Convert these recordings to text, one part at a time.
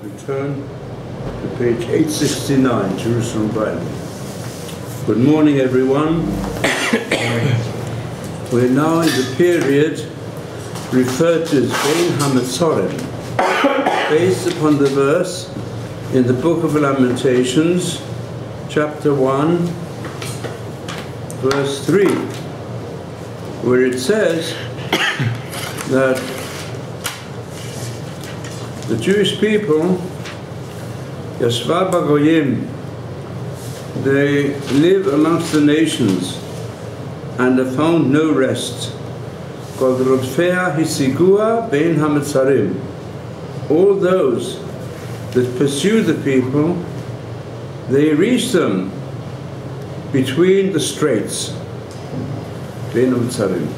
Return to page 869, Jerusalem Bible. Good morning, everyone. We're now in the period referred to as Bein HaMetzorim, based upon the verse in the Book of Lamentations, chapter 1, verse 3, where it says that the Jewish people, Yeshivat Bagoyim, they live amongst the nations and have found no rest. Called Rodfea Hisigua Bein HaMetzarim. All those that pursue the people, they reach them between the straits. Bein HaMetzarim.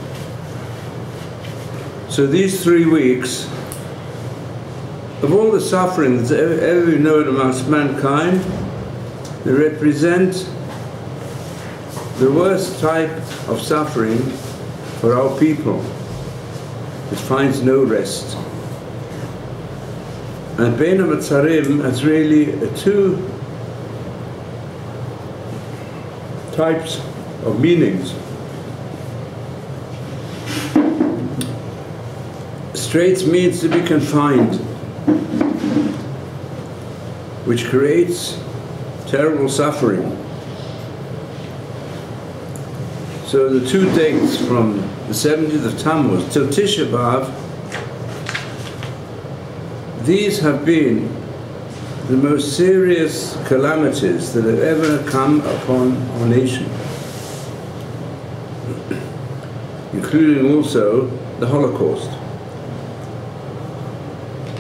So these 3 weeks, of all the suffering that's ever been known amongst mankind, they represent the worst type of suffering for our people. It finds no rest. And Bein HaMetzarim has really 2 types of meanings. Straits means to be confined, which creates terrible suffering. So the 2 dates from the 17th of Tammuz till Tisha B'Av, these have been the most serious calamities that have ever come upon our nation, including also the Holocaust.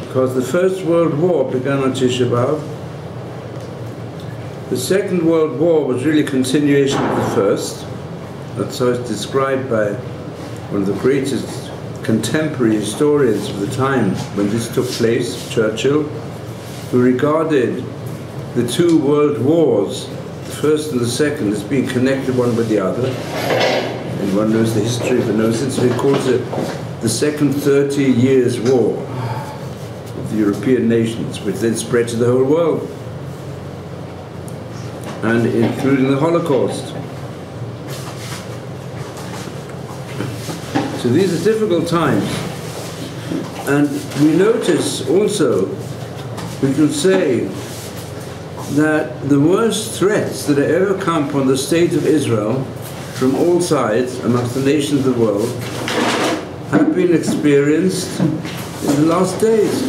Because the First World War began on Tisha B'Av. The Second World War was really a continuation of the first. That's how it's described by one of the greatest contemporary historians of the time when this took place, Churchill, who regarded the 2 world wars, the first and the second, as being connected one with the other. And one knows the history of the notion, so he calls it the Second 30 Years' War of the European nations, which then spread to the whole world, and including the Holocaust. So these are difficult times. And we notice also, we can say, that the worst threats that have ever come upon the state of Israel from all sides amongst the nations of the world have been experienced in the last days,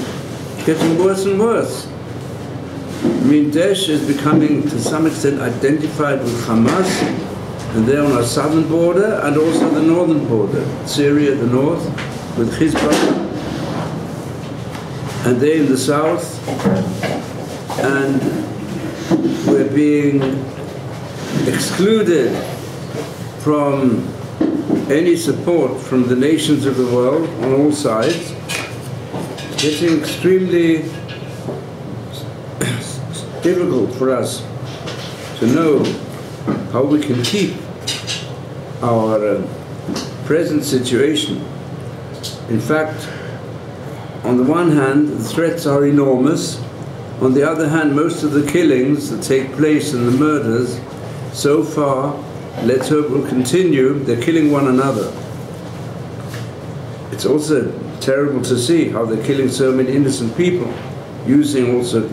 getting worse and worse. I mean, Daesh is becoming, to some extent, identified with Hamas, and they're on our southern border and also the northern border. Syria at the north, with Hezbollah, and they in the south. And we're being excluded from any support from the nations of the world on all sides, getting extremely difficult for us to know how we can keep our present situation. In fact, on the one hand, the threats are enormous. On the other hand, most of the killings that take place and the murders, so far, let's hope will continue, they're killing one another. It's also terrible to see how they're killing so many innocent people, using also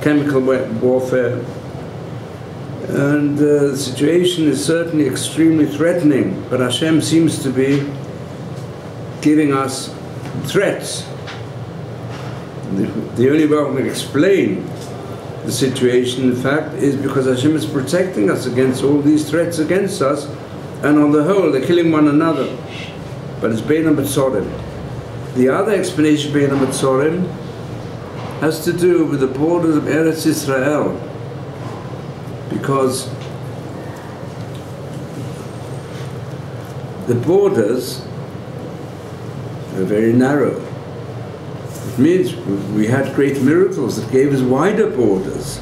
chemical warfare. And the situation is certainly extremely threatening, but Hashem seems to be giving us threats. The only way we can explain the situation, in fact, is because Hashem is protecting us against all these threats against us, and on the whole, they're killing one another. But it's Bein HaMetzorim. The other explanation, Bein HaMetzorim, has to do with the borders of Eretz Israel, because the borders are very narrow. It means we had great miracles that gave us wider borders.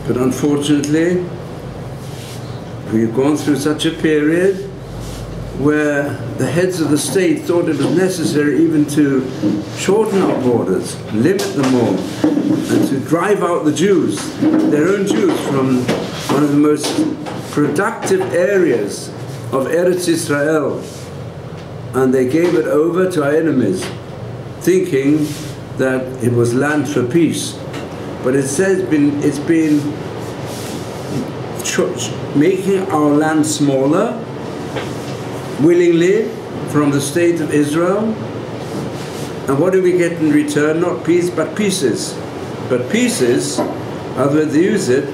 But unfortunately, we've gone through such a period where the heads of the state thought it was necessary even to shorten our borders, limit them more, and to drive out the Jews, their own Jews, from one of the most productive areas of Eretz Israel. And they gave it over to our enemies, thinking that it was land for peace. But it says it's been making our land smaller, willingly, from the state of Israel. And what do we get in return? Not peace, but pieces. But pieces, otherwise they use it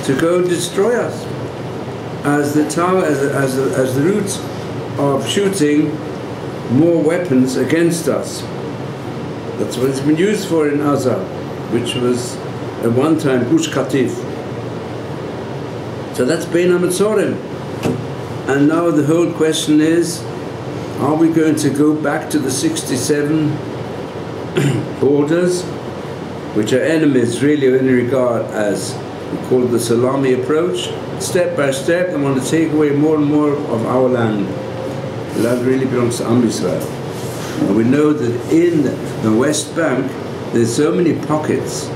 to go and destroy us as the route of shooting more weapons against us. That's what it's been used for in Gaza, which was at one time Gush Katif. So that's Bein HaMetzorim. And now the whole question is, are we going to go back to the 67 borders, which are enemies really only regard as, we call it the salami approach. Step by step, they want to take away more and more of our land. The land really belongs to Am Yisrael. And we know that in the West Bank, there's so many pockets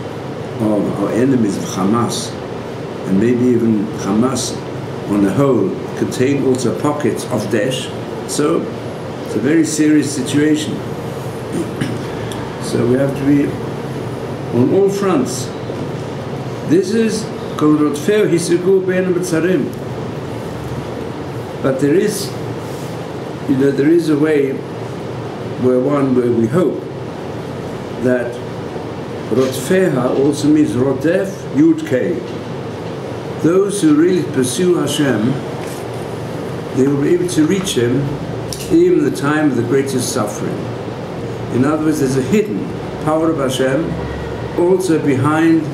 of our enemies of Hamas, and maybe even Hamas on the whole contain also pockets of Daesh. So it's a very serious situation. So we have to be on all fronts. This is but there is, there is a way where we hope that Rotfeha also means Rodef Yud-Kei. Those who really pursue Hashem, they will be able to reach Him even in the time of the greatest suffering. In other words, there's a hidden power of Hashem also behind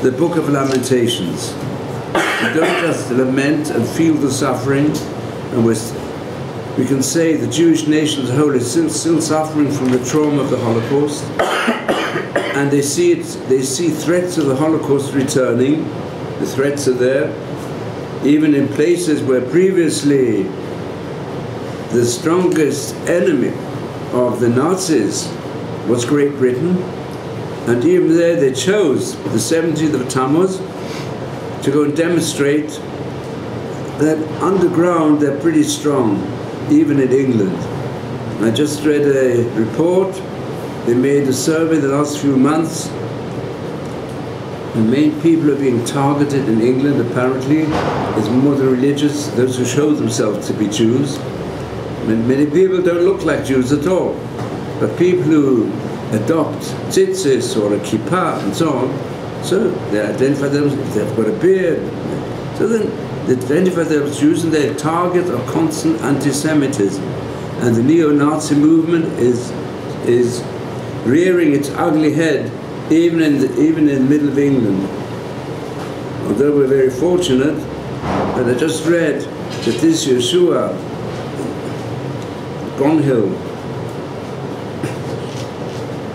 the Book of Lamentations. We don't just lament and feel the suffering, and we can say the Jewish nation as a whole is still suffering from the trauma of the Holocaust, and they see threats of the Holocaust returning. The threats are there, even in places where previously the strongest enemy of the Nazis was Great Britain, and even there they chose the 17th of Tammuz to go and demonstrate that underground they're pretty strong, even in England. I just read a report, they made a survey the last few months, and main people are being targeted in England apparently is more the religious, those who show themselves to be Jews. Many people don't look like Jews at all, but people who adopt tzitzis or a kippah and so on, so they identify themselves, they've got a beard, so then they identify themselves as Jews, and their target of constant anti-Semitism. And the neo-Nazi movement is rearing its ugly head even in the middle of England. Although we're very fortunate, but I just read that this Yeshua Gonhill,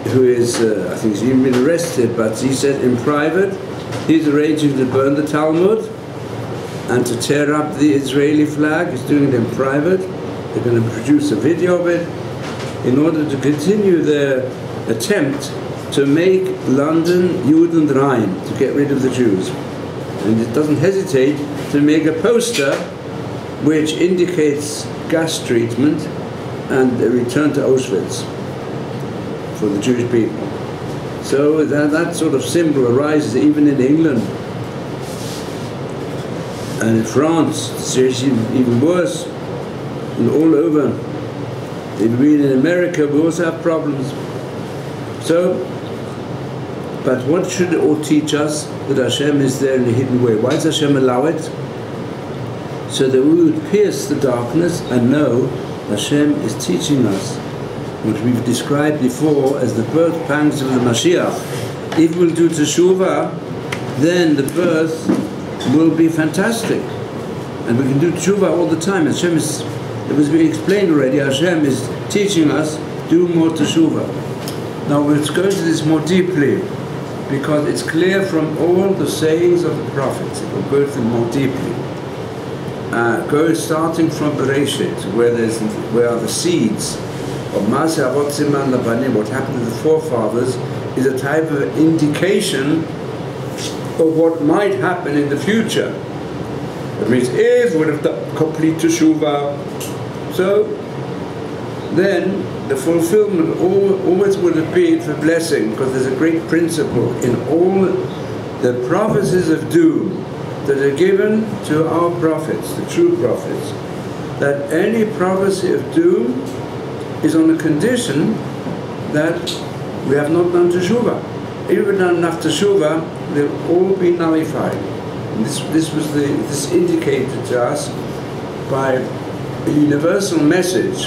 who is, I think he's even been arrested, but he said in private, he's arranging to burn the Talmud and to tear up the Israeli flag. He's doing it in private. They're going to produce a video of it in order to continue their attempt to make London Judenrein, to get rid of the Jews. And it doesn't hesitate to make a poster which indicates gas treatment and a return to Auschwitz for the Jewish people. So that sort of symbol arises even in England. And in France, it's even worse, and all over. Even in America, we also have problems. So, but what should it all teach us? That Hashem is there in a hidden way. Why does Hashem allow it? So that we would pierce the darkness and know Hashem is teaching us what we've described before as the birth pangs of the Mashiach. If we'll do teshuvah, then the birth will be fantastic. And we can do teshuvah all the time. Hashem is, it was being explained already, Hashem is teaching us, do more teshuvah. Now let's go into this more deeply, because it's clear from all the sayings of the prophets. It will go to them more deeply. starting from Bereshit, where are the seeds of Maaseh Avot Siman Labanim, what happened to the forefathers, is a type of indication of what might happen in the future. That means if we would have done complete teshuvah, so then the fulfillment always would have been for blessing, because there's a great principle in all the prophecies of doom that are given to our prophets, the true prophets, that any prophecy of doom is on the condition that we have not done teshuvah. If we've done enough teshuvah, they'll all be nullified. And this indicated to us by a universal message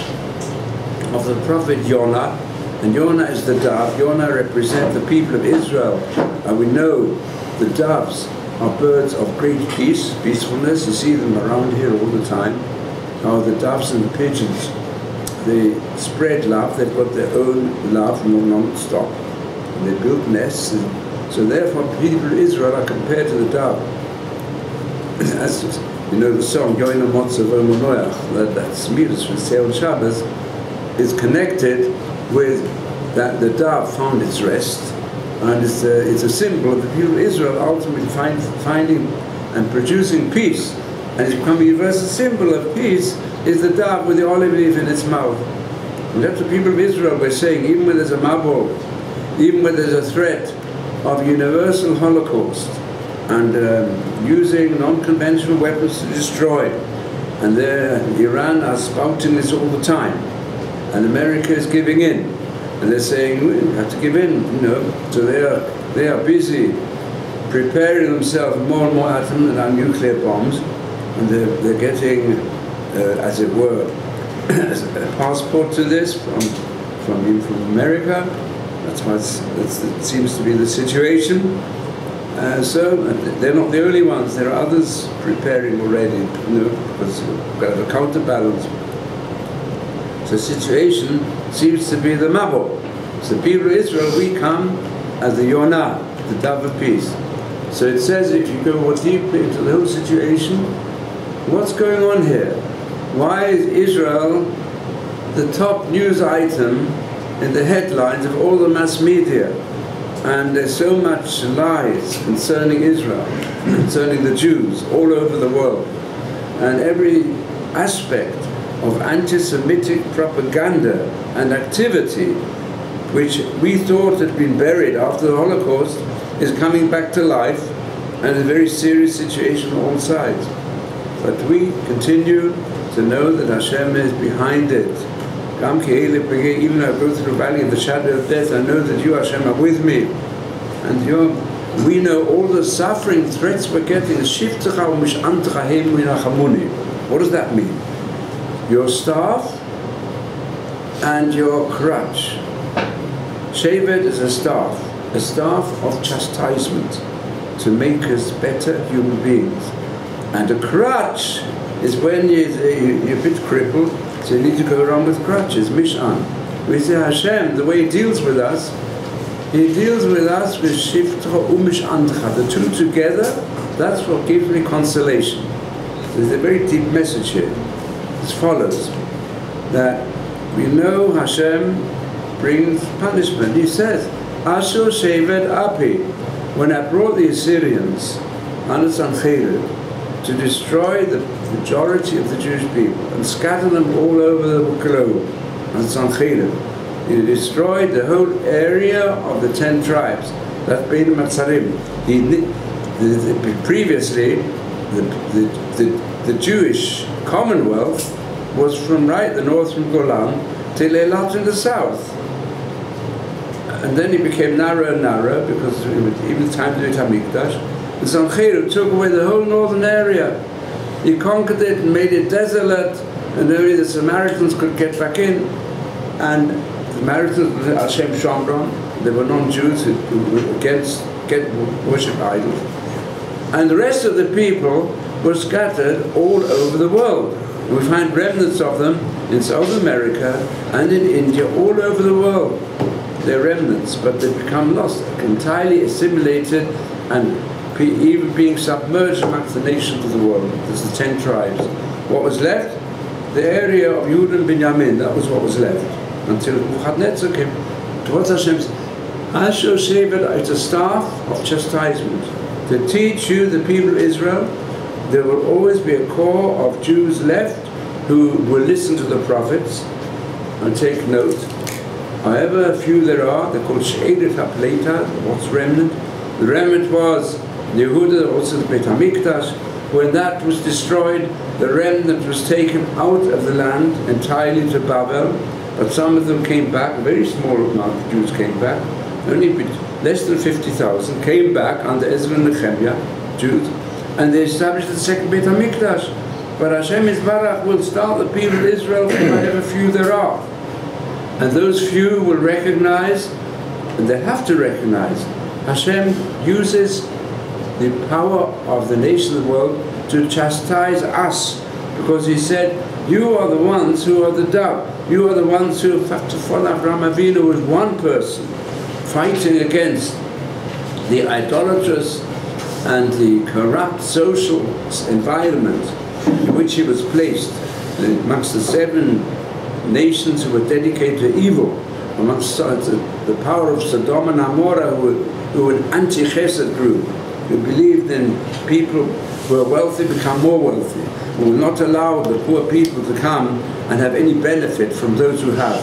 of the prophet Yonah, and Yonah is the dove. Yonah represents the people of Israel, and we know the doves are birds of great peace, peacefulness. You see them around here all the time. Now the doves and the pigeons, they spread love. They've got their own love non-stop. And they build nests, and so therefore people of Israel are compared to the dove. As you know, the song Yoina Motzav Omonoach, that's Midas from Seil Shabbos, is connected with that the dove found its rest, and it's a symbol of the people of Israel ultimately finding and producing peace. And it's become a universal symbol of peace is the dove with the olive leaf in its mouth. And that's what people of Israel were saying, even when there's a mabul, even when there's a threat of universal Holocaust, and using non-conventional weapons to destroy. And Iran are spouting this all the time. And America is giving in. And they're saying, we have to give in, you know. So they are busy preparing themselves more and more atom and nuclear bombs. And they're getting, as it were, a passport to this from America. That's how it seems to be the situation. So they're not the only ones. There are others preparing already, you know, because we've got a counterbalance. So the situation seems to be the Mabul. So the people of Israel, we come as the Yonah, the dove of peace. So it says, if you go more deeply into the whole situation, what's going on here? Why is Israel the top news item in the headlines of all the mass media? And there's so much lies concerning Israel, concerning the Jews all over the world. And every aspect of anti-Semitic propaganda and activity, which we thought had been buried after the Holocaust, is coming back to life, and a very serious situation on all sides. But we continue to know that Hashem is behind it. Even though I go through the valley of the shadow of death, I know that you, Hashem, are with me. And we know all the suffering, threats we're getting. What does that mean? Your staff and your crutch. Shevet is a staff of chastisement to make us better human beings. And a crutch is when you're a bit crippled, so you need to go around with crutches, Mishan. We say Hashem, the way He deals with us, He deals with us with Shiftra Umishandcha. The two together, that's what gives me consolation. There's a very deep message here. As follows, that we know Hashem brings punishment. He says, Asher Shevet Api, when I brought the Assyrians under Sancheriv to destroy the majority of the Jewish people and scatter them all over the globe on Sancheriv, He destroyed the whole area of the 10 tribes. That's Bein Matzarim. Previously, the Jewish Commonwealth was from the north from Golan till Eilat in the south. And then it became narrower and narrower because even the time to do it Hamikdash. And Sancheriv took away the whole northern area. He conquered it and made it desolate, and only the Samaritans could get back in. And the Samaritans were Hashem Shomron. They were non-Jews who were against worship idols. And the rest of the people were scattered all over the world. We find remnants of them in South America and in India, all over the world. They're remnants, but they've become lost, entirely assimilated, and even being submerged amongst the nations of the world. There's the 10 tribes. What was left? The area of Judah and Binyamin, that was what was left. Until Nebuchadnezzar came. What's Hashem's? Asher Shevet, it's a staff of chastisement. To teach you, the people of Israel, there will always be a core of Jews left who will listen to the prophets and take note. However few there are, they're called She'edet HaPleita, what's remnant? The remnant was Yehuda, also the Beit HaMikdash. When that was destroyed, the remnant was taken out of the land entirely to Babel, but some of them came back, a very small amount of Jews came back, only less than 50,000 came back under Ezra and Nehemiah, Jews, and they established the second Beit HaMikdash. But Hashem Yisbarach will start the people of Israel from however few there are. And those few will recognize, and they have to recognize, Hashem uses the power of the nations of the world to chastise us, because He said, you are the ones who are the dove. You are the ones who have to follow Avraham Avinu was one person, fighting against the idolatrous and the corrupt social environment in which he was placed amongst the 7 nations who were dedicated to evil, amongst the power of Sodom and Amorah, who were an anti-chesed group, who believed in people who are wealthy become more wealthy, who will not allow the poor people to come and have any benefit from those who have.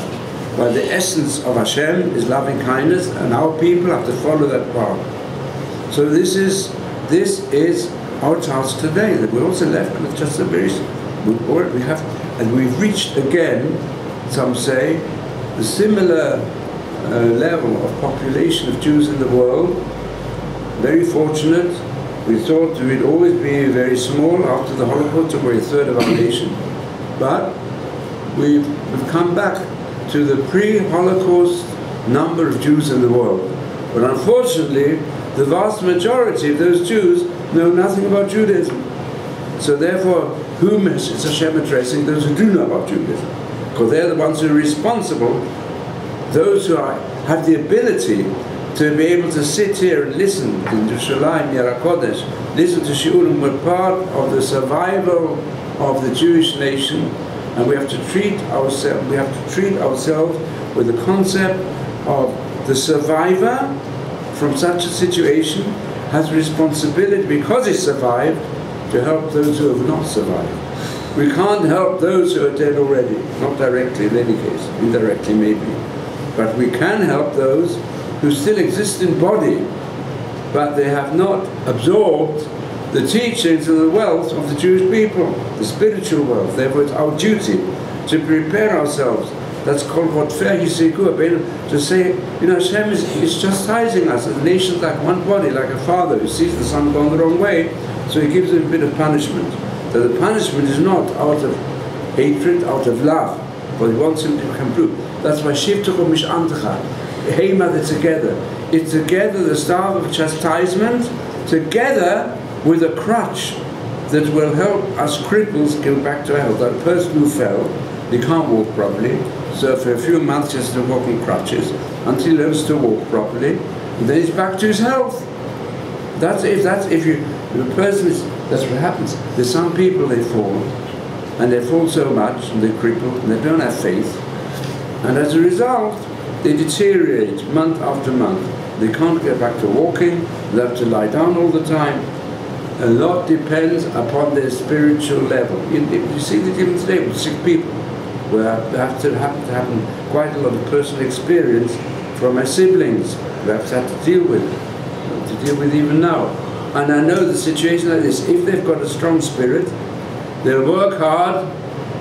While the essence of Hashem is loving kindness, and our people have to follow that path. So this is our task today, that we're also left with just a very, we have, and we've reached again, some say, the similar level of population of Jews in the world. Very fortunate. We thought we'd always be very small after the Holocaust, we're a third of our nation. But we've come back to the pre-Holocaust number of Jews in the world. But unfortunately, the vast majority of those Jews know nothing about Judaism. So therefore, whom is Hashem addressing? Those who do know about Judaism. Because they're the ones who are responsible, those who have the ability to be able to sit here and listen to Yerushalayim, Yerakodesh, listen to Shiurim. We're part of the survival of the Jewish nation, and we have to treat ourselves with the concept of the survivor from such a situation has responsibility, because he survived, to help those who have not survived. We can't help those who are dead already, not directly in any case, indirectly maybe. But we can help those who still exist in body, but they have not absorbed the teachings and the wealth of the Jewish people, the spiritual wealth. Therefore it's our duty to prepare ourselves. That's called what fair to say, Hashem is chastising us as nations like one body, like a father who sees the son going the wrong way, so he gives him a bit of punishment. So the punishment is not out of hatred, out of love, but he wants him to become true. That's why Shivtukum Mishantacha, Heima, they're together. It's together the staff of chastisement, together with a crutch that will help us cripples go back to health. That person who fell, he can't walk properly, so for a few months he has to walk in crutches until he learns to walk properly, and then he's back to his health. That's what happens. There's some people, they fall, and they fall so much, and they cripple, and they don't have faith, and as a result, they deteriorate month after month. They can't get back to walking, they have to lie down all the time. A lot depends upon their spiritual level. You see the difference today with sick people, where I have to happen quite a lot of personal experience from my siblings who I've had to deal with even now. And I know the situation like this: if they've got a strong spirit, they'll work hard,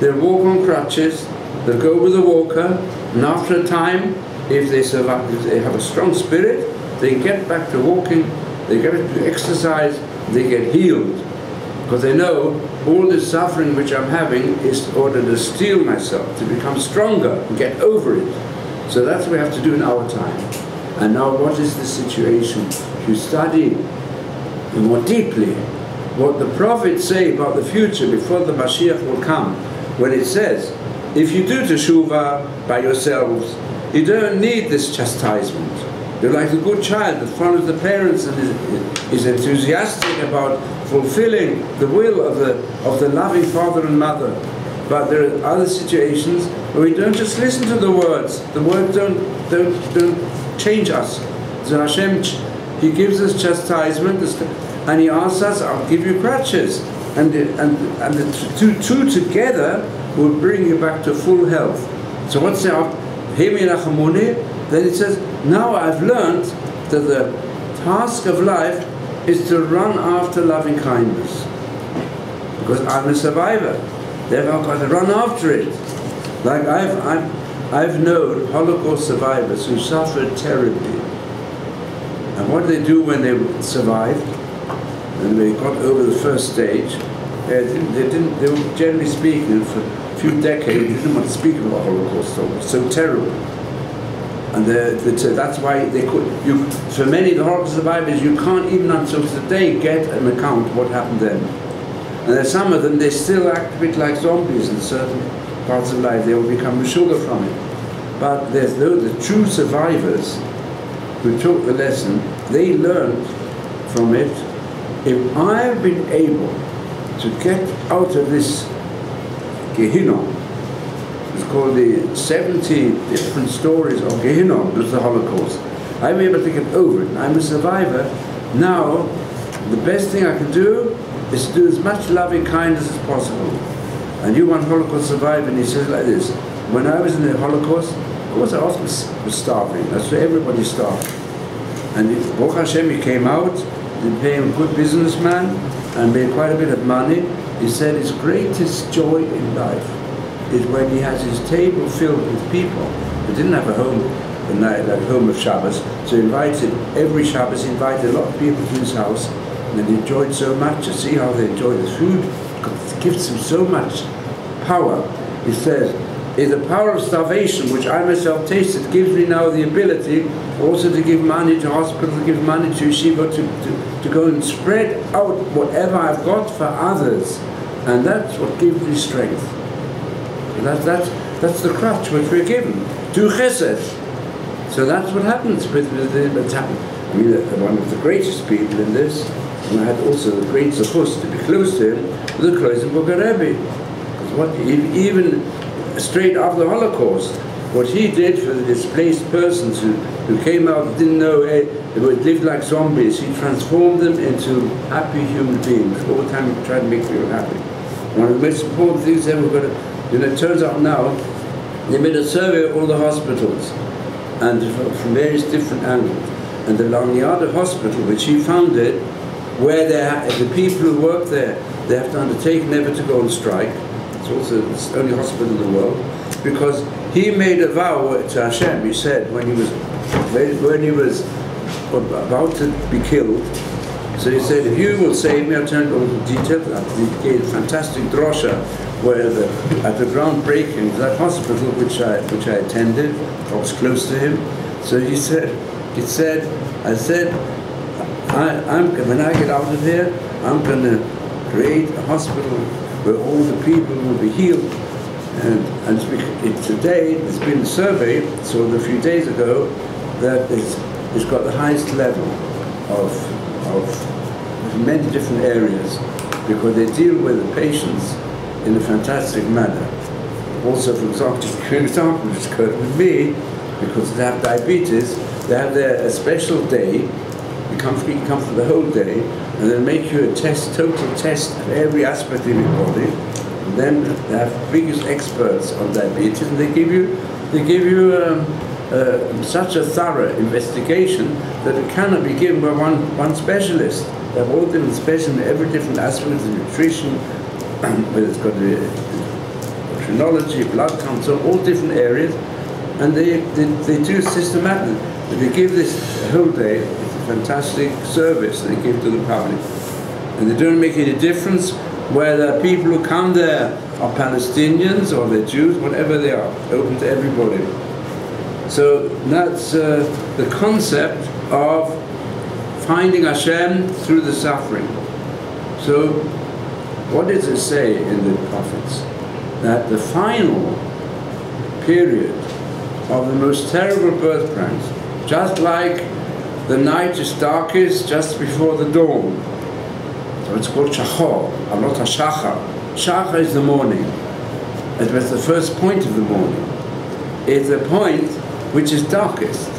they'll walk on crutches, they'll go with a walker, and after a time, if they survive, if they have a strong spirit, they get back to walking, they get back to exercise, they get healed. Because they know all this suffering which I'm having is in order to steel myself, to become stronger and get over it. So that's what we have to do in our time. And now what is the situation? You study more deeply what the prophets say about the future before the Mashiach will come, when it says, if you do teshuvah by yourselves, you don't need this chastisement. They're like a good child that follows the parents and is enthusiastic about fulfilling the will of the loving father and mother. But there are other situations where we don't just listen to the words. The words don't change us. So Hashem, He gives us chastisement, and He asks us, "I'll give you crutches," and the two together will bring you back to full health. So what's that? Then it says, now I've learned that the task of life is to run after loving kindness. Because I'm a survivor. Therefore I've got to run after it. Like I've known Holocaust survivors who suffered terribly. And what did they do when they survived? When they got over the first stage, they were generally speaking, for a few decades, they didn't want to speak about Holocaust. It was so terrible. And that's why they could. For many of the Holocaust survivors, you can't even until today get an account of what happened then. And there's some of them, they still act a bit like zombies in certain parts of life. They will become sugar from it. But there's the true survivors who took the lesson. They learned from it. If I've been able to get out of this Gehinnom, it's called the 70 different stories of Gehinnom, was the Holocaust. I'm able to get over it. I'm a survivor. Now, the best thing I can do is to do as much loving kindness as possible. And you, one Holocaust survivor, and he says like this: when I was in the Holocaust, of course I often was starving. That's where everybody starved. And Baruch Hashem, he came out, he became a good businessman, and made quite a bit of money. He said his greatest joy in life is when he has his table filled with people. He didn't have a home, like home of Shabbos, so he invited, every Shabbos he invited a lot of people to his house, and he enjoyed so much to see how they enjoyed the food, because it gives him so much power. He says, is the power of starvation, which I myself tasted, gives me now the ability also to give money to hospitals, to give money to Yeshivat, to go and spread out whatever I've got for others. And that's what gives me strength. That's the crutch which we're given. Do chesed. So that's what happens with what's happened. I mean, one of the greatest people in this, and I had also the great zechus to be close to him, was the Kloisenberger Rebbe. Because what, even straight after the Holocaust, what he did for the displaced persons who came out and didn't know, they lived like zombies, he transformed them into happy human beings. All the time he tried to make people happy. One of the most important things they were going to, it turns out now, they made a survey of all the hospitals, and from various different angles. And the Laniada Hospital, which he founded, where the people who work there, they have to undertake never to go on strike. It's also the only hospital in the world, because he made a vow to Hashem. He said when he was about to be killed, so he said, if you will save me, I'll turn it over to detail. He gave a fantastic drosha where at the groundbreaking of that hospital which I attended, I was close to him. So he said, I said, when I get out of here, I'm going to create a hospital where all the people will be healed. And today, there's been a survey, so a few days ago, that it's got the highest level of many different areas, because they deal with the patients in a fantastic manner. Also, for example, which occurred with me, because they have diabetes, they have a special day. You come for the whole day, and they'll make you a total test of every aspect of your body. And then they have biggest experts on diabetes, and they give you such a thorough investigation that it cannot be given by one specialist. They have all different specialists in every different aspect of nutrition, whether it's got the endocrinology, blood count, so all different areas, and they do systematically. They give this whole day. It's a fantastic service they give to the public, and they don't make any difference whether people who come there are Palestinians or they're Jews, whatever they are, open to everybody. So that's the concept of finding Hashem through the suffering. So what does it say in the prophets? That the final period of the most terrible birth pangs Just like the night is darkest just before the dawn. So it's called Shachor, Alot HaShachar. Shachar is the morning. It was the first point of the morning. It's the point which is darkest.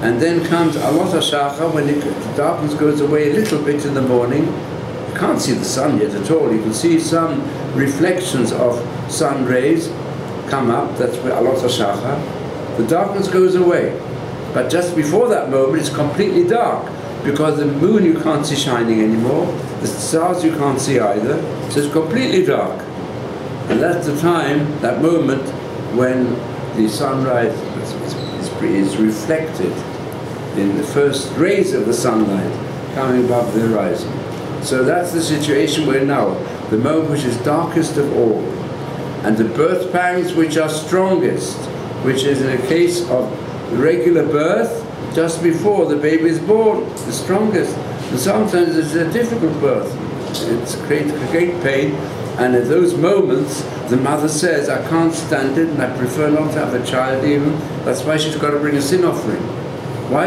And then comes Alot HaShachar, when the darkness goes away a little bit in the morning. You can't see the sun yet at all. You can see some reflections of sun rays come up. That's where Alot HaShachar. The darkness goes away. But just before that moment, it's completely dark, because the moon you can't see shining anymore, the stars you can't see either, so it's completely dark. And that's the time, that moment, when the sunrise is reflected in the first rays of the sunlight coming above the horizon. So that's the situation we're now, the moment which is darkest of all. And the birth pangs which are strongest, which is in a case of regular birth, just before the baby is born, the strongest. And sometimes it's a difficult birth. It creates great pain, and at those moments the mother says, I can't stand it and I prefer not to have a child even. That's why she's got to bring a sin offering. Why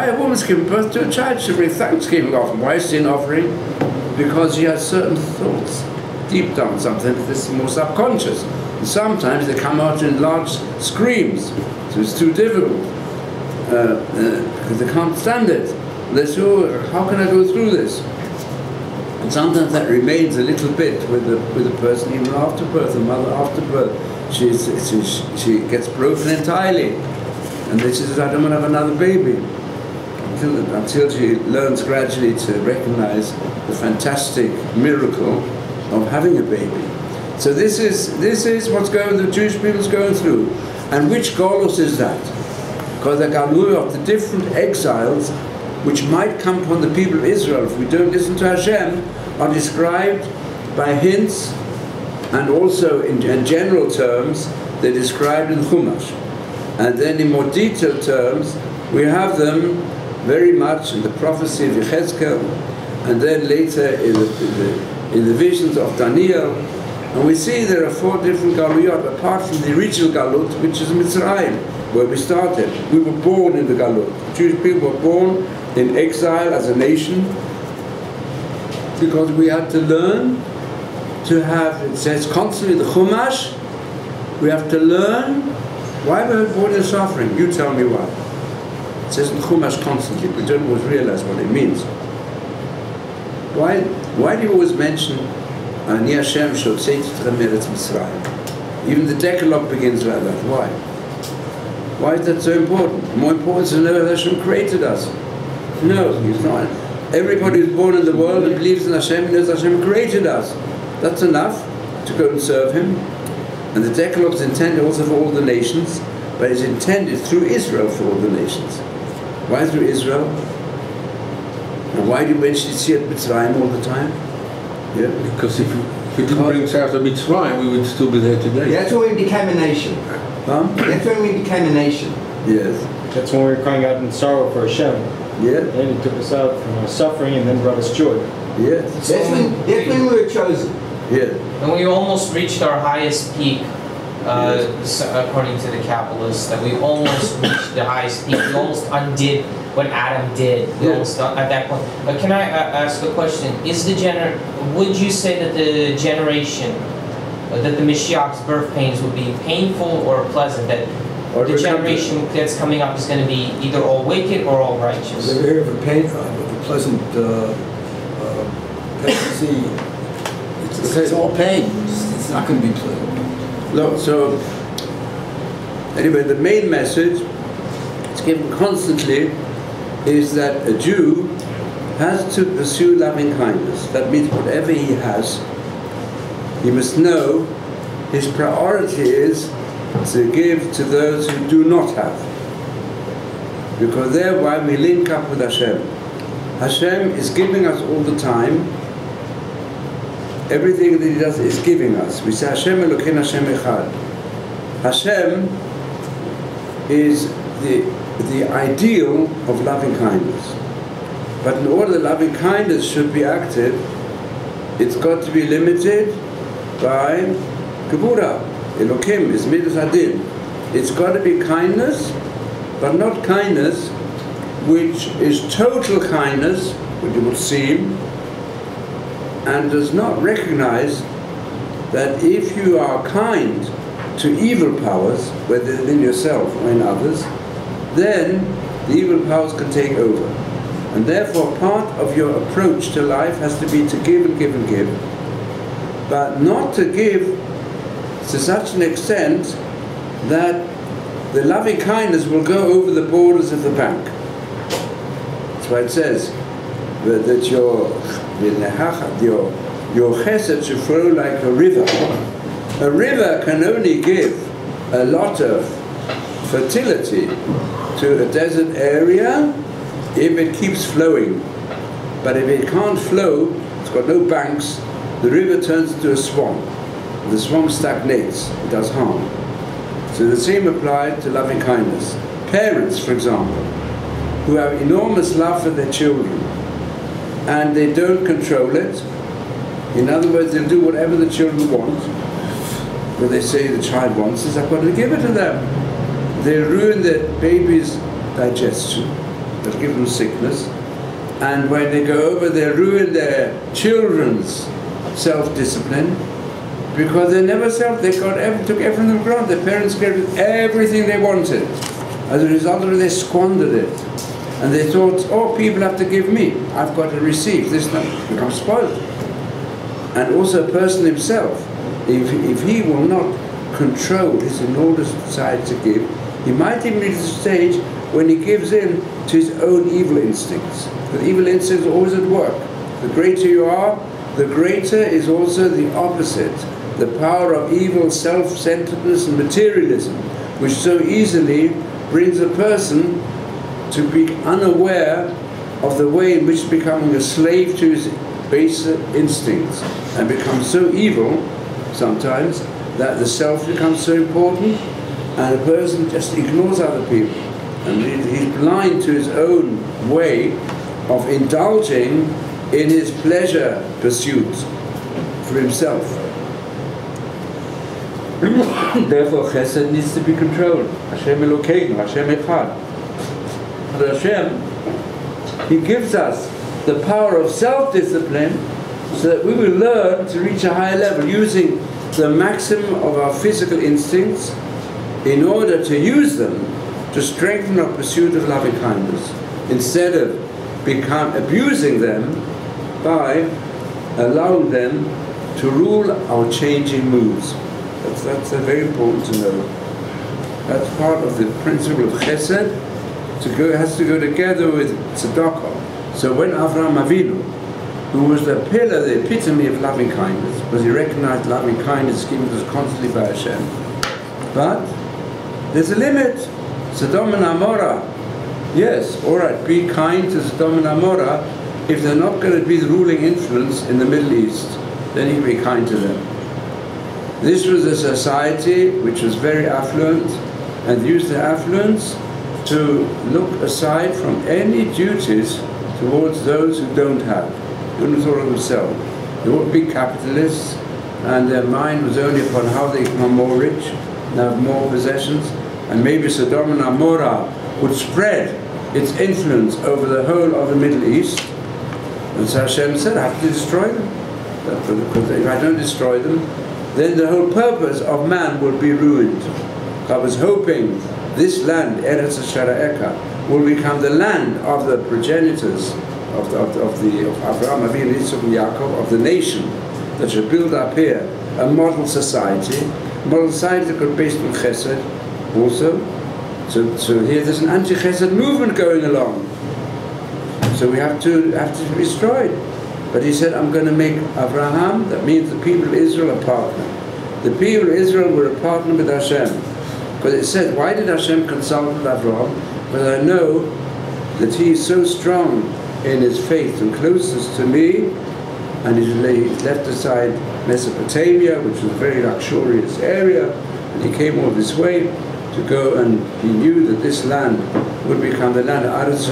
a woman's giving birth to a child? She brings Thanksgiving offering. Why sin offering? Because she has certain thoughts deep down, something that's more subconscious. And sometimes they come out in large screams. So it's too difficult, because they can't stand it. They say, oh, how can I go through this? And sometimes that remains a little bit with the person even after birth, the mother after birth. She gets broken entirely. And then she says, I don't want to have another baby. Until she learns gradually to recognize the fantastic miracle of having a baby. So this is what's the Jewish people's going through. And which Golus is that? Because the Galui of the different exiles which might come upon the people of Israel if we don't listen to Hashem are described by hints, and also in general terms they're described in Chumash. And then in more detailed terms we have them very much in the prophecy of Yechezkel, and then later in the visions of Daniel. And we see there are 4 different Galuyot, apart from the original Galut, which is Mitzrayim, where we started. We were born in the Galut. The Jewish people were born in exile as a nation, because we had to learn to have, it says constantly, the Chumash, we have to learn why we were born in suffering. You tell me why. It says in Chumash constantly, we don't always realize what it means. Why do you always mention Ani Hashem shotzeit etchem me'eretz Mitzrayim? Even the Decalogue begins like that. Why? Why is that so important? More important to know that Hashem created us. No, He's not. Everybody who's born in the world and believes in Hashem knows Hashem created us. That's enough to go and serve Him. And the Decalogue is intended also for all the nations, but it's intended through Israel for all the nations. Why through Israel? And why do you mention Yetziat Mitzrayim all the time? Yeah. Because if we didn't bring us out of Mitzrayim, we would still be there today. That's when we became a nation. Huh? That's when we became a nation. Yes. That's when we were crying out in sorrow for Hashem. Yeah. And He took us out from our suffering and then brought us joy. Yes. That's when we were chosen. Yeah. And we almost reached our highest peak, according to the Kabbalists, that we almost reached the highest peak. We almost undid what Adam did. We almost at that point. But can I ask a question? Would you say that the generation, that the Mashiach's birth pains would be painful or pleasant? That the generation that's coming up is going to be either all wicked or all righteous? Never heard of a pain, of a pleasant pregnancy. It's all pain. It's not going to be pleasant. Look, so anyway, the main message it's given constantly is that a Jew has to pursue loving kindness. That means whatever he has, he must know his priority is to give to those who do not have. Because thereby we link up with Hashem. Hashem is giving us all the time. Everything that He does is giving us. We say Hashem Elokeinu Hashem Echad. Hashem is the ideal of loving kindness. But in order that loving kindness should be active, it's got to be limited by Gebura. Elokim is Midas Adin. It's got to be kindness but not kindness which is total kindness, which it would seem, and does not recognize that if you are kind to evil powers, whether in yourself or in others, then the evil powers can take over. And therefore part of your approach to life has to be to give and give and give, but not to give to such an extent that the loving kindness will go over the borders of the bank. That's why it says that your chesed should flow like a river. A river can only give a lot of fertility to a desert area if it keeps flowing. But if it can't flow, it's got no banks, the river turns into a swamp. The swamp stagnates, it does harm. So the same applied to loving kindness. Parents, for example, who have enormous love for their children and they don't control it. In other words, they'll do whatever the children want. What they say the child wants is, I've got to give it to them. They'll ruin their baby's digestion, they'll give them sickness, and when they go over, they'll ruin their children's self-discipline, because they never took everything for granted. Their parents gave everything they wanted. As a result of it, they squandered it. And they thought, oh, people have to give me, I've got to receive. This becomes spoiled. And also a person himself, if he will not control his inordinate desire to give, he might even reach the stage when he gives in to his own evil instincts. The evil instincts are always at work. The greater you are, the greater is also the opposite. The power of evil self-centeredness and materialism, which so easily brings a person to be unaware of the way in which becoming a slave to his baser instincts, and becomes so evil sometimes that the self becomes so important and a person just ignores other people and he's blind to his own way of indulging in his pleasure pursuits for himself. Therefore chesed needs to be controlled. Hashem Elokeinu, Hashem Echad. But Hashem, He gives us the power of self-discipline so that we will learn to reach a higher level using the maximum of our physical instincts in order to use them to strengthen our pursuit of loving kindness instead of abusing them by allowing them to rule our changing moods. That's very important to know. That's part of the principle of chesed. Has to go together with tzedakah. So when Avraham Avinu, who was the pillar, the epitome of loving kindness, because he recognized loving kindness given to us constantly by Hashem, but there's a limit. Sodom and Amorah, yes, all right, be kind to Sodom and Amorah. If they're not going to be the ruling influence in the Middle East, then you be kind to them. This was a society which was very affluent and used their affluence to look aside from any duties towards those who don't have, who don't thought of themselves. They were big capitalists, and their mind was only upon how they become more rich and have more possessions, and maybe Sodom and Amorah would spread its influence over the whole of the Middle East. And so Hashem said, I have to destroy them. Because if I don't destroy them, then the whole purpose of man will be ruined. I was hoping this land, Eretz Eka, will become the land of the progenitors of Avraham Avinu, Yitzchak and Yaakov, of the nation that should build up here a model society that could be based on chesed also. So here there's an anti-chesed movement going along. So we have to be destroyed. But he said, I'm going to make Abraham, that means the people of Israel, a partner. The people of Israel were a partner with Hashem. Because it said, why did Hashem consult with Abraham? Because I know that he is so strong in his faith and closeness to me, and he's left aside Mesopotamia, which was a very luxurious area, and he came all this way to go, and he knew that this land would become the land of Eretz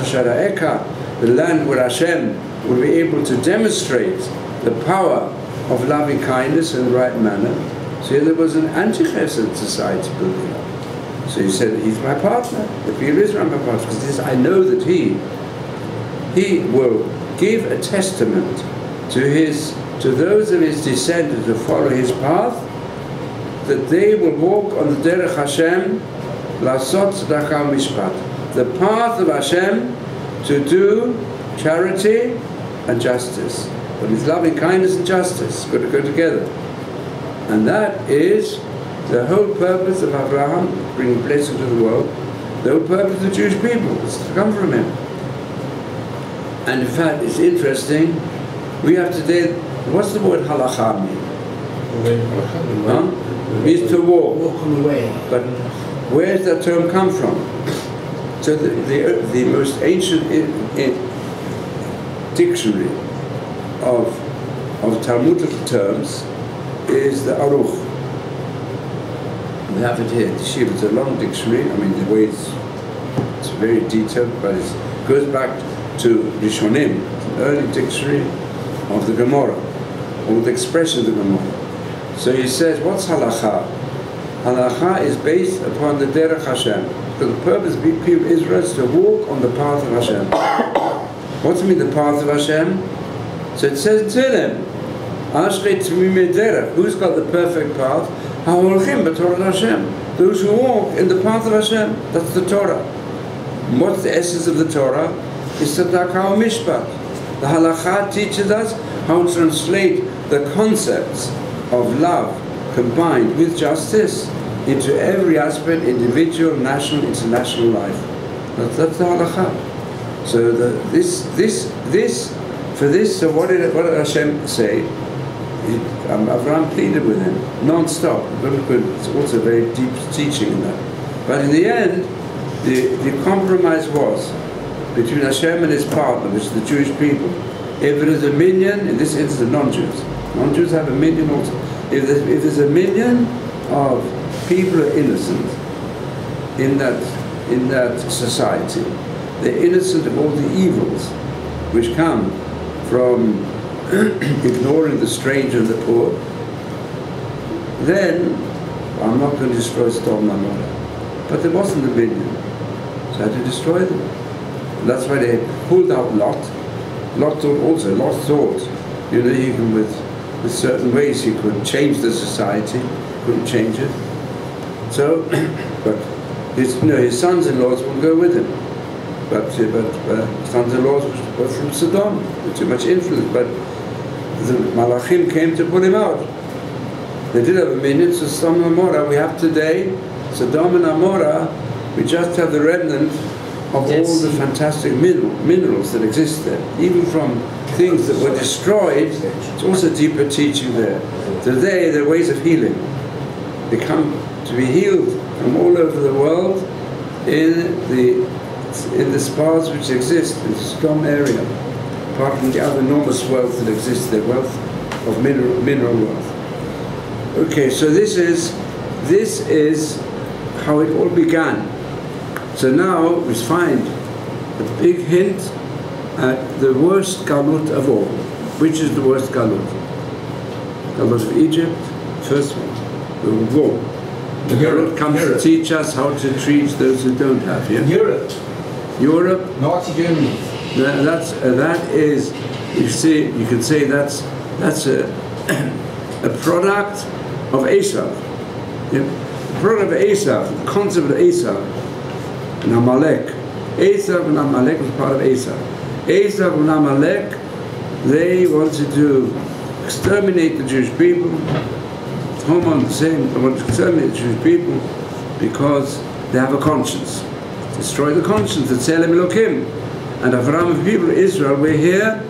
Eka, the land where Hashem would be able to demonstrate the power of loving kindness in the right manner. So there was an anti-chesed society building up. So he said, he's my partner. The people of Israel are my partner. Because he says, I know that he will give a testament to those of his descendants who follow his path, that they will walk on the derech Hashem, lasot tzedakah mishpat, the path of Hashem, to do charity and justice. But it's loving kindness and justice got to go together. And that is the whole purpose of Abraham, bringing blessing to the world. The whole purpose of the Jewish people is to come from him. And in fact, it's interesting, we have today, what's the word halakha mean? Huh? It means to walk. Walk on the way. But where does that term come from? So the most ancient dictionary of Talmudic terms is the Aruch. We have it here. It's a long dictionary. I mean, the way it's very detailed, but it goes back to Rishonim. It's an early dictionary of the Gemara, or the expression of the Gemara. So he says, what's halakha? Halakha is based upon the derech Hashem. So the purpose of the people of Israel is to walk on the path of Hashem. What's it mean, the path of Hashem? So it says, Tzilem, Ashrei Tzmimei derech. Who's got the perfect path? HaHolchim b'Torah Hashem. Those who walk in the path of Hashem. That's the Torah. And what's the essence of the Torah? It's tzedakah mishpat. The halakha teaches us how to translate the concepts of love combined with justice into every aspect, individual, national, international life. That's the halakha. So so what did Hashem say? Abraham pleaded with him non-stop. It's also very deep teaching in that. But in the end, the compromise was between Hashem and his partner, which is the Jewish people. If it is a million, in this instance, the non-Jews. Non-Jews have a million also. If there's a million of people who are innocent in that society, they're innocent of all the evils which come from ignoring the stranger and the poor, then I'm not going to destroy Sodom and Gomorrah. But there wasn't a million, so I had to destroy them. And that's why they pulled out Lot. Lot thought, you know, you can with certain ways you could change the society, couldn't change it. So, but his sons-in-laws would go with him. But sons-in-laws were from Sodom, with too much influence. But the Malachim came to pull him out. They did have a minute, so Sodom and Gomorrah we have today. Sodom and Gomorrah, we just have the remnant of all the fantastic minerals that exist there. Even from things that were destroyed, it's also deeper teaching there. Today, there are ways of healing. They come to be healed from all over the world in the spas which exist in the Sodom area, apart from the other enormous wealth that exists there, wealth of mineral wealth. Okay, so this is how it all began. So now we find a big hint at the worst galut of all. Which is the worst galut? Galut of Egypt, first one, the war. The galut comes to teach us how to treat those who don't have. Yeah? Europe, Nazi Germany. That is, you can say that's a product of Esau. Yeah? The product of Esau, the concept of Esau and Amalek. Esau and Amalek was part of Esau. Esau and Amalek, they wanted to exterminate the Jewish people. Haman the same, they wanted to exterminate the Jewish people because they have a conscience. Destroy the conscience, the Tzelem Elokim. And Avraham and the people of Israel were here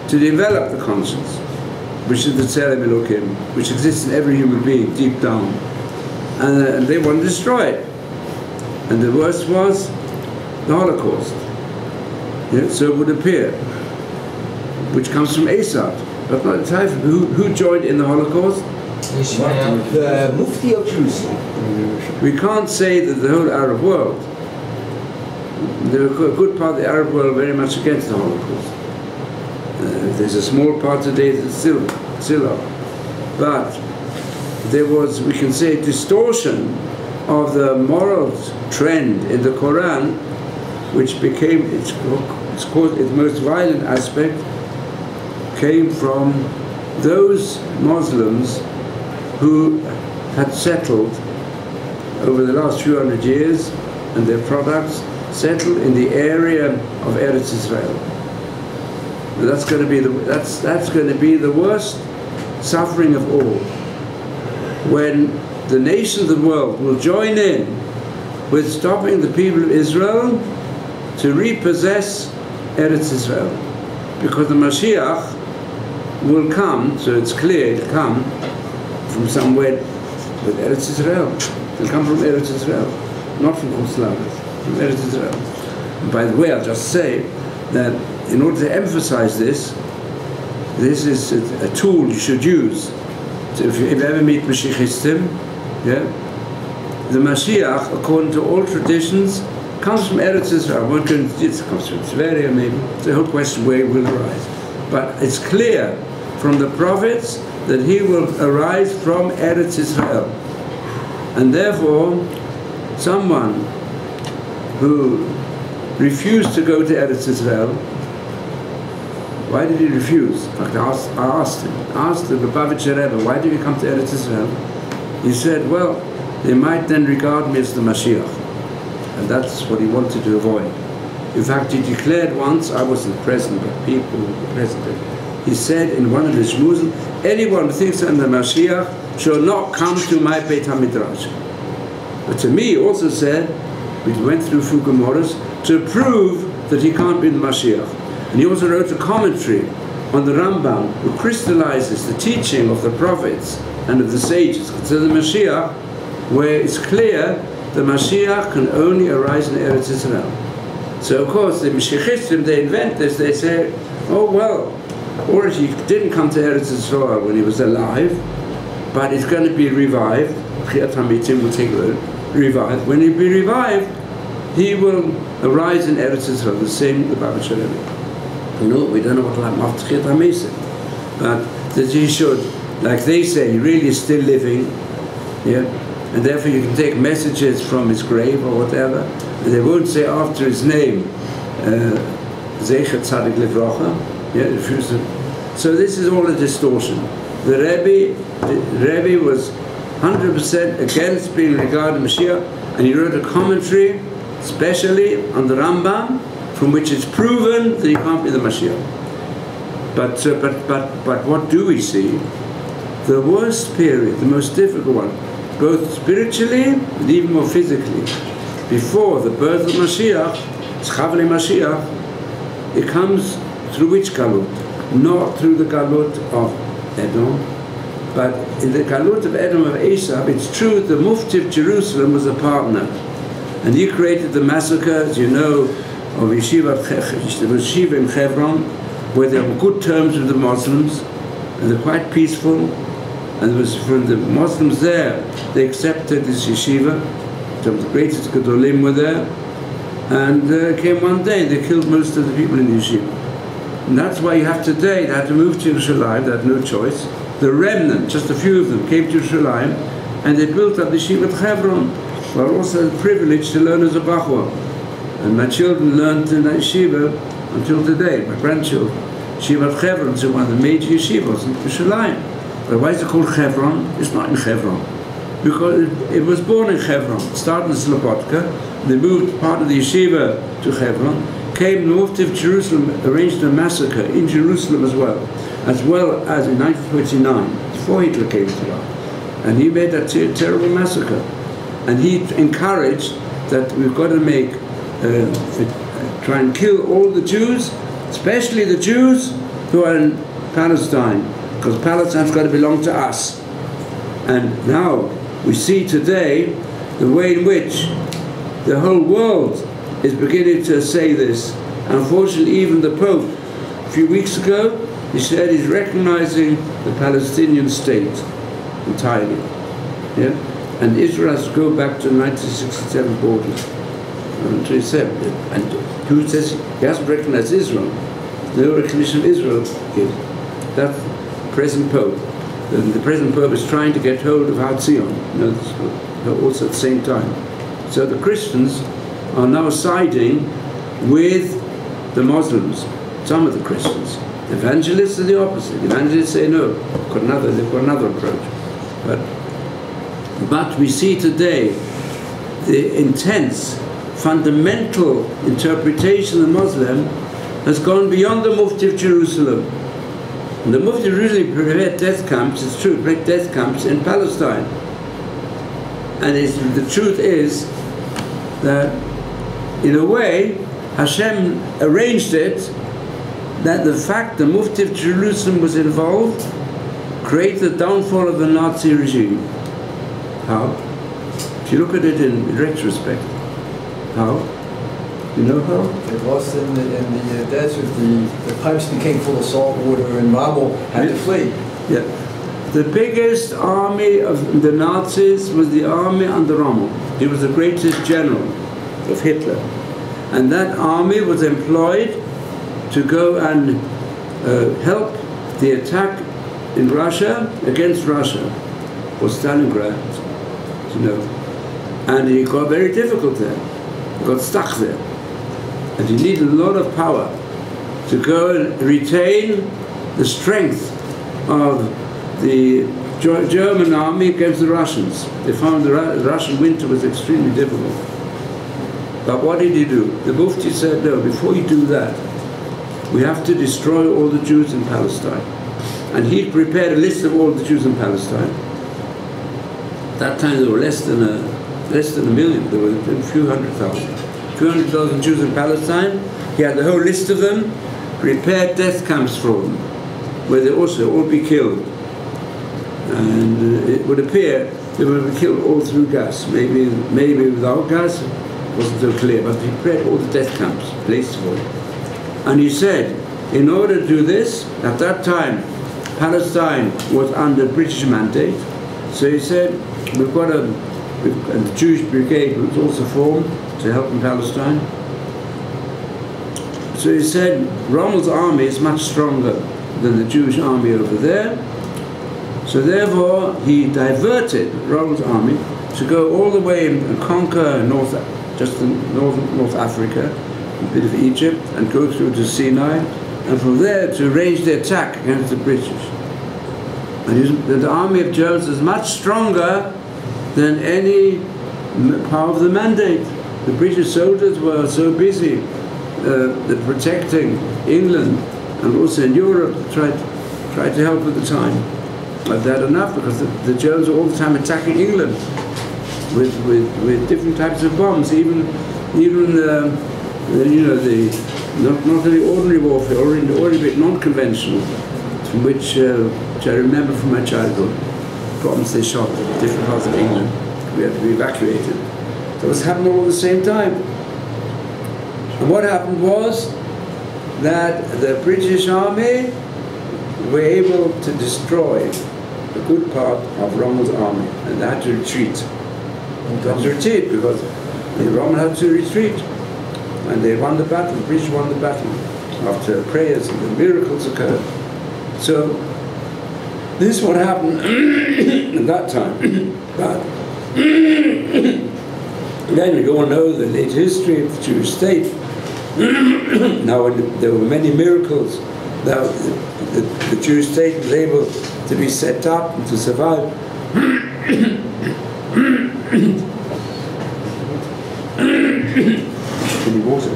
to develop the conscience, which is the Tzelem Elokim, which exists in every human being deep down. And they wanted to destroy it. And the worst was the Holocaust. Yeah, so it would appear, which comes from Esau, but not entirely. Who joined in the Holocaust? The Mufti of Jerusalem. We can't say that the whole Arab world. There were a good part of the Arab world very much against the Holocaust. There's a small part today that still are. But there was, we can say, distortion of the moral trend in the Quran, which became its most violent aspect, came from those Muslims who had settled over the last few hundred years, and their products settled in the area of Eretz Israel. That's going to be the worst suffering of all, when the nations of the world will join in with stopping the people of Israel to repossess Eretz Israel, because the Mashiach will come, so it's clear, it'll come from somewhere with Eretz Israel. It'll come from Eretz Israel, not from Slavas, from Eretz Israel. And by the way, I'll just say that in order to emphasize this is a tool you should use. So if you ever meet Mashiachistim, the Mashiach, according to all traditions, comes from Eretz Israel. One can, it comes from Tveria, maybe. It's a whole question where he will arise. But it's clear from the prophets that he will arise from Eretz Israel. And therefore, someone who refused to go to Eretz Israel, why did he refuse? In fact, I asked the Lubavitcher Rebbe, why did he come to Eretz Israel? He said, well, they might then regard me as the Mashiach. And that's what he wanted to avoid. In fact, he declared once, I wasn't present, but people were present, he said in one of his shmuzim, anyone who thinks I'm the Mashiach shall not come to my Beit HaMidrash. But to me, he also said, we went through Fukumoras, to prove that he can't be the Mashiach. And he also wrote a commentary on the Rambam, who crystallizes the teaching of the prophets and of the sages, consider the Mashiach, where it's clear the Mashiach can only arise in Eretz Israel. So of course the Mashiachistim, they invent this, they say, oh well, or he didn't come to Eretz Israel when he was alive, but it's going to be revived. Chiyat HaMitim will take the revived. When he be revived, he will arise in Eretz Israel, the same the Baba Shalom. No, we don't know what will happen after Chiyat HaMitim, but that he should, like they say, he really is still living, and therefore you can take messages from his grave or whatever, and they won't say after his name, Zecher Tzadik Livrocha, refuse to. So this is all a distortion. The Rebbe was 100% against being regarded Mashiach, and he wrote a commentary, especially on the Rambam, from which it's proven that he can't be the Mashiach. But what do we see? The worst period, the most difficult one, both spiritually and even more physically, before the birth of Mashiach, Chavle Mashiach, it comes through which galut? Not through the galut of Edom, but in the galut of Edom of Esav, it's true the Mufti of Jerusalem was a partner, and he created the massacre, as you know, of Yeshivat in Hebron, where they were on good terms with the Muslims, and they're quite peaceful, and it was from the Muslims there, they accepted this yeshiva, some of the greatest Gedolim were there, and came one day, they killed most of the people in the yeshiva. And that's why you have today, they had to move to Yerushalayim, they had no choice. The remnant, just a few of them, came to Yerushalayim, and they built up the Yeshivat Hebron. Well, also the privilege to learn as a Bachur. And my children learned in that yeshiva until today, my grandchildren. Yeshivat Hebron is one of the major yeshivas in Yerushalayim. But why is it called Hebron? It's not in Hebron. Because it was born in Hebron. It started in Slobotka, they moved part of the yeshiva to Hebron, came north of Jerusalem, arranged a massacre in Jerusalem as well as in 1929, before Hitler came to life. And he made that terrible massacre. And he encouraged that we've got to try and kill all the Jews, especially the Jews who are in Palestine, because Palestine's got to belong to us. And now we see today the way in which the whole world is beginning to say this. Unfortunately, even the Pope, a few weeks ago, he said he's recognizing the Palestinian state entirely. And Israel has to go back to 1967 borders. And who says he hasn't recognized Israel? No recognition of Israel is. That's the present Pope. And the present Pope is trying to get hold of Har Zion. also at the same time. So the Christians are now siding with the Muslims, some of the Christians. Evangelists are the opposite. Evangelists say no, they've got another approach. But we see today the intense, fundamental interpretation of the Muslim has gone beyond the Mufti of Jerusalem. And the Mufti of Jerusalem prepared death camps, it's true, prepared death camps in Palestine. And the truth is that, in a way, Hashem arranged it that the fact the Mufti of Jerusalem was involved created the downfall of the Nazi regime. How? If you look at it in retrospect, how? You know how? It was in the desert, the pipes became full of salt water and Rommel had to flee. Yeah. The biggest army of the Nazis was the army under Rommel. He was the greatest general of Hitler. And that army was employed to go and help the attack in Russia, against Russia, or Stalingrad, you know. And it got very difficult there. It got stuck there. And you need a lot of power to go and retain the strength of the German army against the Russians. They found the Russian winter was extremely difficult. But what did he do? The Mufti said, no, before you do that, we have to destroy all the Jews in Palestine. And he prepared a list of all the Jews in Palestine. At that time there were less than a million, there were a few hundred thousand Jews in Palestine. He had the whole list of them, prepared death camps for them, where they also all be killed. And it would appear they would be killed all through gas. Maybe without gas, it wasn't so clear, but he prepared all the death camps, places for it. And he said, in order to do this, at that time, Palestine was under British mandate. So he said, we've got a Jewish brigade was also formed to help in Palestine. So he said, Rommel's army is much stronger than the Jewish army over there. So therefore, he diverted Rommel's army to go all the way and conquer North Africa, a bit of Egypt, and go through to Sinai, and from there to arrange the attack against the British. And the army of Germans is much stronger than any part of the mandate. The British soldiers were so busy protecting England and also in Europe, tried to help at the time. But they had enough because the Germans were all the time attacking England with different types of bombs, even you know, not only ordinary warfare, or a bit non-conventional, from which I remember from my childhood. Bombs they shot at different parts of England. We had to be evacuated. So it was happening all at the same time. And what happened was that the British army were able to destroy a good part of Rommel's army, and they had to retreat. They had to retreat because Rommel had to retreat. And they won the battle, the British won the battle after prayers and the miracles occurred. So this is what happened at that time. But then we all know the late history of the Jewish state. Now there were many miracles. Now the Jewish state was able to be set up and to survive. Any water?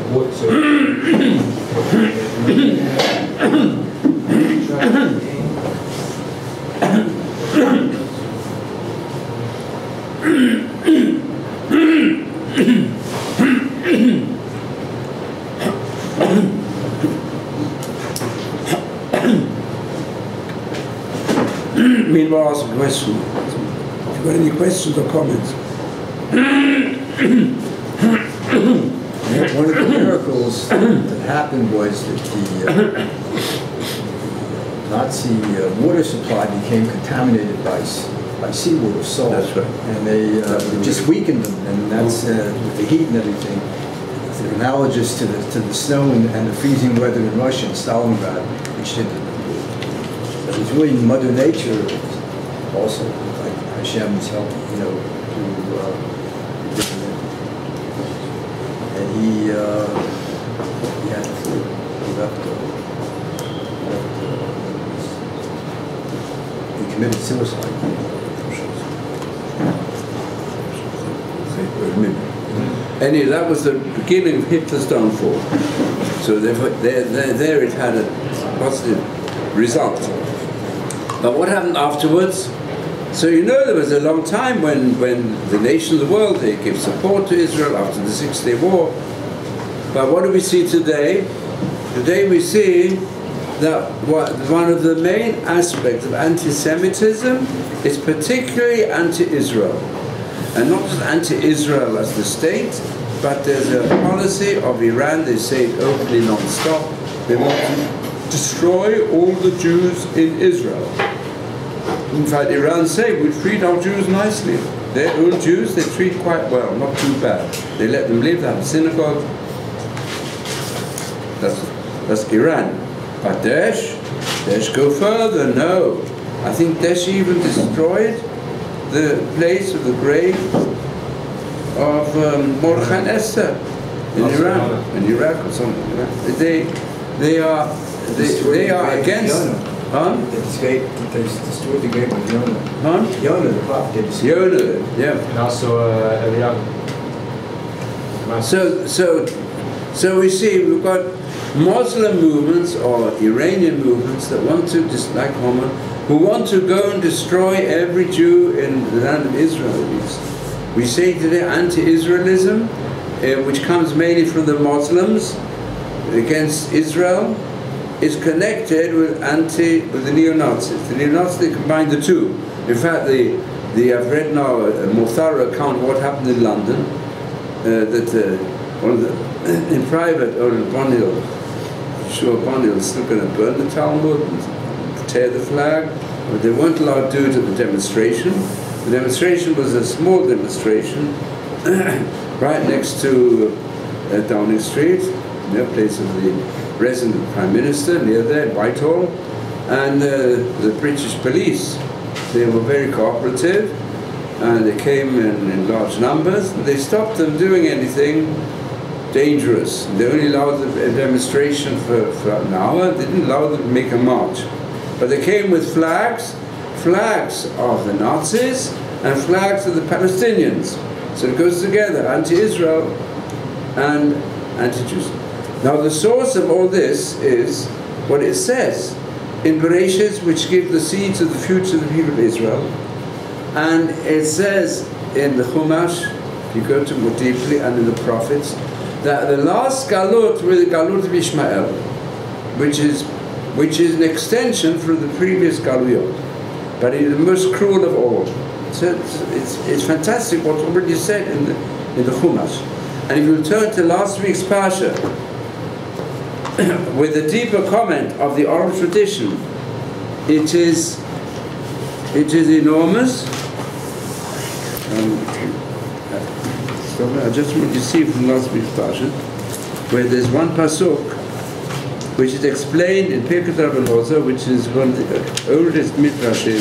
Meanwhile, ask a question. If you've got any questions or comments. One of the miracles that happened was that the Nazi water supply became contaminated by seawater, salt. That's right. And they just weakened them, and that's with the heat and everything. It's analogous to the snow and the freezing weather in Russia and Stalingrad, which did. It was really Mother Nature also, like Hashem's help, to and he committed suicide. Anyway, that was the beginning of Hitler's downfall. So there it had a positive result. But what happened afterwards? So there was a long time when the nation of the world, they gave support to Israel after the 6-Day War. But what do we see today? Today we see that one of the main aspects of anti-Semitism is particularly anti-Israel. And not just anti-Israel as the state, but there's a policy of Iran, they say it openly non-stop, they want to destroy all the Jews in Israel. In fact, Iran say, we treat our Jews nicely. Their own Jews, they treat quite well, not too bad. They let them live, they have a synagogue. That's Iran. But Daesh go further, no. I think Daesh even destroyed the place of the grave of Boruch and Esther in Iran, in Iraq or something. They are against. They destroyed the grave of Yonah. Yonah, the prophet. Yonah, yeah. And also So we see we've got Muslim movements or Iranian movements that want to, just like Homer, who want to go and destroy every Jew in the land of Israel. We say today anti-Israelism, which comes mainly from the Muslims against Israel, is connected with the neo-Nazis. The neo-Nazis, they combine the two. In fact, I've read now a more thorough account of what happened in London, in private, Bonhill is still going to burn the Talmud and tear the flag, but they weren't allowed to do it at the demonstration. The demonstration was a small demonstration right next to Downing Street, near the place of the resident Prime Minister, near there, Whitehall, and the British police. They were very cooperative, and they came in large numbers, and they stopped them doing anything dangerous. They only allowed a demonstration for an hour. They didn't allow them to make a march. But they came with flags of the Nazis and flags of the Palestinians. So it goes together, anti-Israel and anti-Jews. Now the source of all this is what it says in Bereshit, which give the seeds of the future of the people of Israel. And it says in the Chumash, if you go to more deeply, and in the prophets, that the last galut was the galut of Ishmael, which is an extension from the previous galuyot, but it is the most cruel of all. So it's fantastic what's already said in the Chumash. And if you turn to last week's Parsha, with the deeper comment of the oral tradition, it is enormous. I just want you to see from last week's Parsha, where there's one pasuk which is explained in Pirkei Avos, which is one of the oldest midrashim,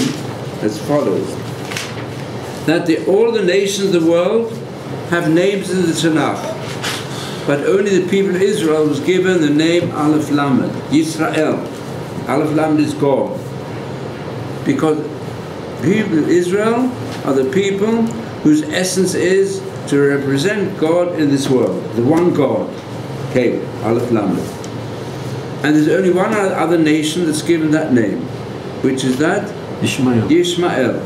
as follows: that all the nations of the world have names in the Tanakh, but only the people of Israel was given the name Aleph Lamed, Yisrael. Aleph Lamed is God, because people of Israel are the people whose essence is to represent God in this world, the one God. Okay, Aleph Lamed. And there's only one other nation that's given that name, which is that? Yishmael.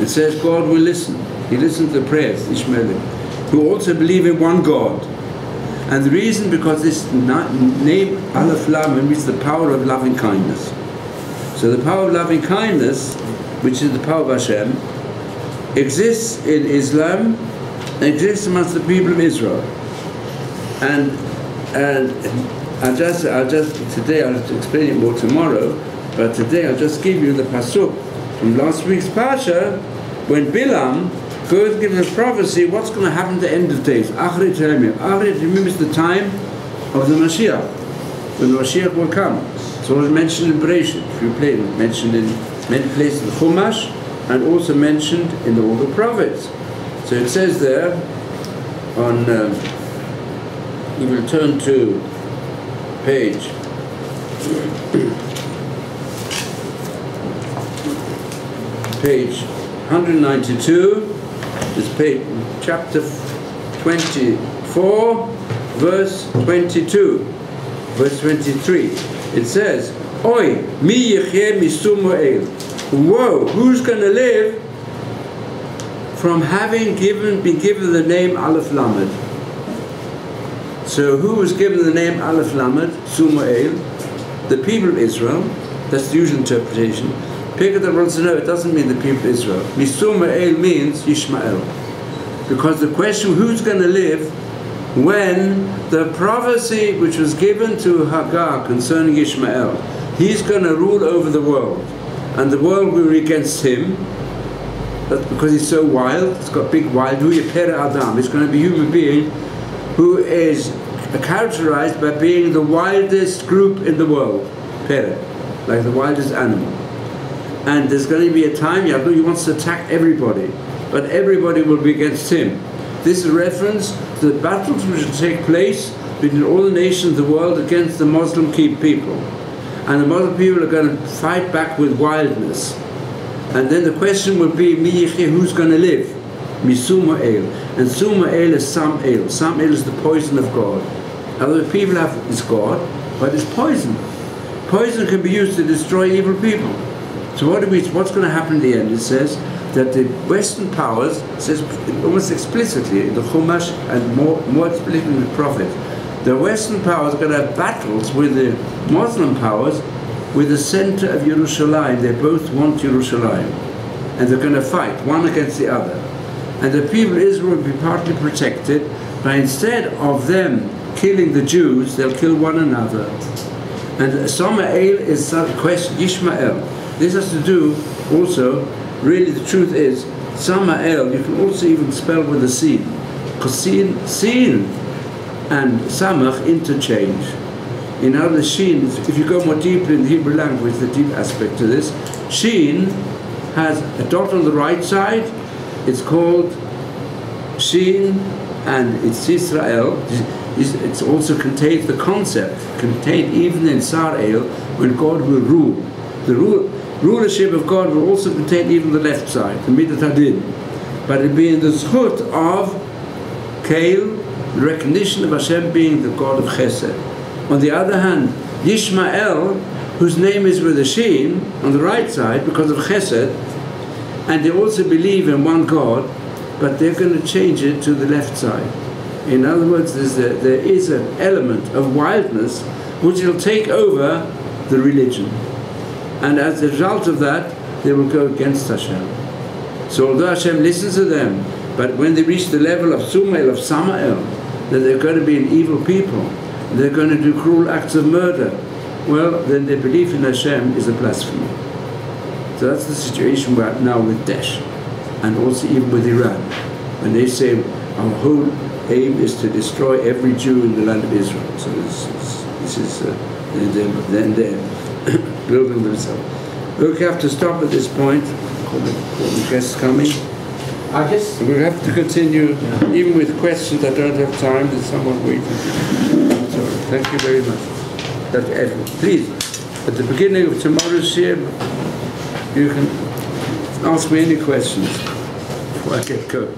It says God will listen. He listens to the prayers, Ishmaelim, who also believe in one God. And the reason, because this name Aleph Lamed means the power of loving kindness. So the power of loving kindness, which is the power of Hashem, exists in Islam, exists amongst the people of Israel. And I'll just today, I'll explain it more tomorrow, but today I'll just give you the pasuk from last week's Parsha, when Bilam goes to give a prophecy what's going to happen at the end of days. Achrit remembers the time of the Mashiach, when the Mashiach will come. It's always mentioned in Bereshit. If you play it, mentioned in many places in the Chumash, and also mentioned in all the prophets. So it says there on, you will turn to page 192, is page, chapter 24, verse 22, verse 23. It says, Oi, mi yecheh misum mo'el. Whoa, who's going to live from having been given the name Aleph Lamed? So who was given the name Aleph Lamed, Sumael? The people of Israel. That's the usual interpretation. Piketah wants to know, it doesn't mean the people of Israel. Misumael means Yishmael. Because the question, who's going to live when the prophecy which was given to Hagar concerning Ishmael, he's going to rule over the world, and the world will be against him. That's because he's so wild. It's got big wild. Hu Yepera Adam. It's going to be a human being who is characterized by being the wildest group in the world, Pere, like the wildest animal. And there's going to be a time, Yadu, he wants to attack everybody, but everybody will be against him. This is a reference to the battles which will take place between all the nations of the world against the Muslim people. And the Muslim people are going to fight back with wildness. And then the question will be, who's going to live? Misumael. And Sumael is Samael. Samael is the poison of God. Other people have is God, but it's poison. Poison can be used to destroy evil people. So what's going to happen in the end? It says that the Western powers, it says almost explicitly in the Chumash and more explicitly in the Prophet, the Western powers are going to have battles with the Muslim powers with the center of Yerushalayim. They both want Yerushalayim. And they're going to fight one against the other. And the people of Israel will be partly protected by, instead of them killing the Jews, they'll kill one another. And Samael is a question, Yishmael. This has to do also, really the truth is, Samael, you can also even spell with a sin. Because sin and Samach interchange. In other Sheen, if you go more deeply in the Hebrew language, the deep aspect to this, Sheen has a dot on the right side, it's called Sheen, and it's Israel. It also contains the concept, contained even in Sarael, when God will rule. The rulership of God will also contain even the left side, the Midat Hadin. But it will be in the zchut of Kael, the recognition of Hashem being the God of Chesed. On the other hand, Yishmael, whose name is with a Sheen, on the right side, because of Chesed, and they also believe in one God, but they're going to change it to the left side. In other words, there is an element of wildness which will take over the religion. And as a result of that, they will go against Hashem. So although Hashem listens to them, but when they reach the level of Sumael, of Samael, that they're going to be an evil people, they're going to do cruel acts of murder, well, then their belief in Hashem is a blasphemy. So that's the situation we're at now with Daesh, and also even with Iran. When they say our whole aim is to destroy every Jew in the land of Israel. So this is then they're building themselves. We'll have to stop at this point. The guests coming. I guess We'll have to continue, even with questions. I don't have time. There's someone waiting. So thank you very much. Please, at the beginning of tomorrow's shir, you can ask me any questions before I get going.